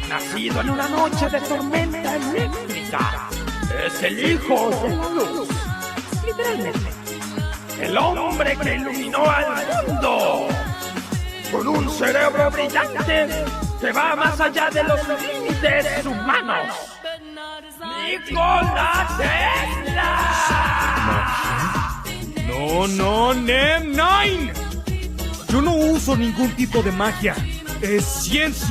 nacido en una noche de tormenta eléctrica. Es el hijo de la luz, literalmente. El hombre que iluminó al mundo. Con un cerebro brillante que va más allá de los límites humanos. ¡Nikola Tesla! No, Nem9. Yo no uso ningún tipo de magia. Es ciencia.